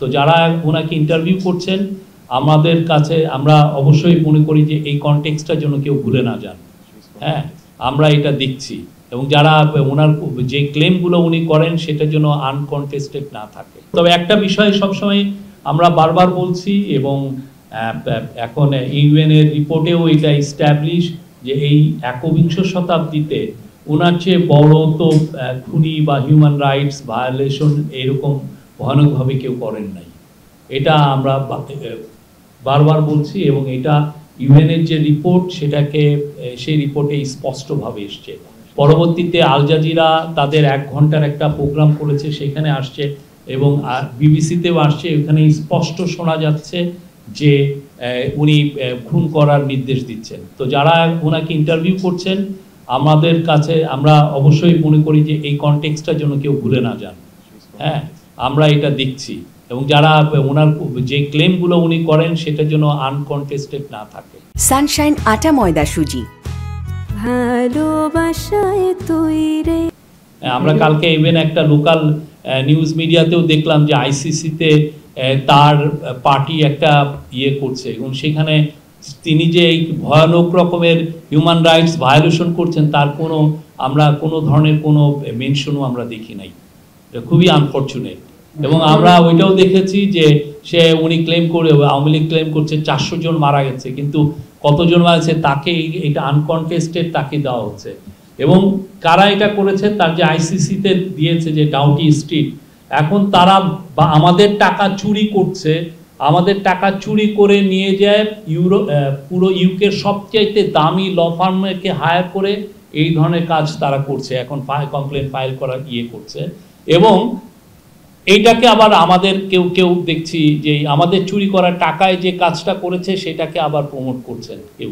তো যারা ওনাকে ইন্টারভিউ করছেন আমাদের কাছে আমরা অবশ্যই মনে করি যে এই কনটেক্সটটা যেন কেউ ভুলে না যান। হ্যাঁ, আমরা এটা দেখছি এবং যারা ওনার যে ক্লেমগুলো উনি করেন সেটা যেন আনকনটেস্টেড না থাকে। তবে একটা বিষয় সবসময় আমরা বারবার বলছি এবং এখন ইউএনের রিপোর্টেও এটা এস্টাবলিশ যে এই একবিংশ শতাব্দীতে ওনার চেয়ে বড় তো খুনি বা হিউম্যান রাইটস ভায়োলেশন এরকম ভয়ানকভাবে কেউ করেন নাই। এটা আমরা বারবার বলছি এবং এটা ইউএনের যে রিপোর্ট সেটাকে সেই রিপোর্টে স্পষ্টভাবে এসছে। পরবর্তীতে আল জাজিরা তাদের 1 ঘন্টার একটা প্রোগ্রাম করেছে, সেখানে আসছে এবং বিবিসিতেও আসছে। ওখানে স্পষ্ট শোনা যাচ্ছে যে উনি খুন করার নির্দেশ দিচ্ছেন। তো যারা ওনাকে ইন্টারভিউ করছেন আমাদের কাছে আমরা অবশ্যই মনে করি যে এই কনটেক্সটটা যেন কেউ ভুলে না যান। হ্যাঁ, আমরা এটা দেখছি এবং যারা ওনার যে ক্লেমগুলো উনি করেন সেটা যেন আনকনটেস্টেড না থাকে। সানশাইন আটা ময়দা সুজি ভালোবাসায় তৈরি। আমরা কালকে ইভেন একটা লোকাল নিউজ মিডিয়াতেও দেখলাম যে আইসিসিতে তার পার্টি একটা করছে এবং সেখানে তিনি যে এই ভয়ানক রকমের হিউম্যান রাইটস ভায়োলেশন করছেন তার আমরা কোনো ধরনের কোনো মেনশনও আমরা দেখি নাই। এটা খুবই আনফর্চুনেট। এবং আমরা ওইটাও দেখেছি যে উনি ক্লেম করে আওয়ামী লীগ ক্লেম করছে 400 জন মারা গেছে, কিন্তু কতজন মারা গেছে তাকে এটা আনকনটেস্টেড তাকে দেওয়া হচ্ছে। এবং কারা এটা করেছে তার যে আইসিসিতে দিয়েছে যে ডাউটি স্ট্রিট, এখন তারা আমাদের টাকা চুরি করছে, আমাদের টাকা চুরি করে নিয়ে যায় পুরো ইউকের সবচাইতে দামি ল ফার্মকে হায়ার করে এই ধরনের কাজ তারা করছে, এখন কমপ্লেন ফাইল করা করছে। এবং এইটাকে আবার আমাদের কেউ দেখছি যে আমাদের চুরি করা টাকায় যে কাজটা করেছে সেটাকে আবার প্রমোট করছেন কেউ।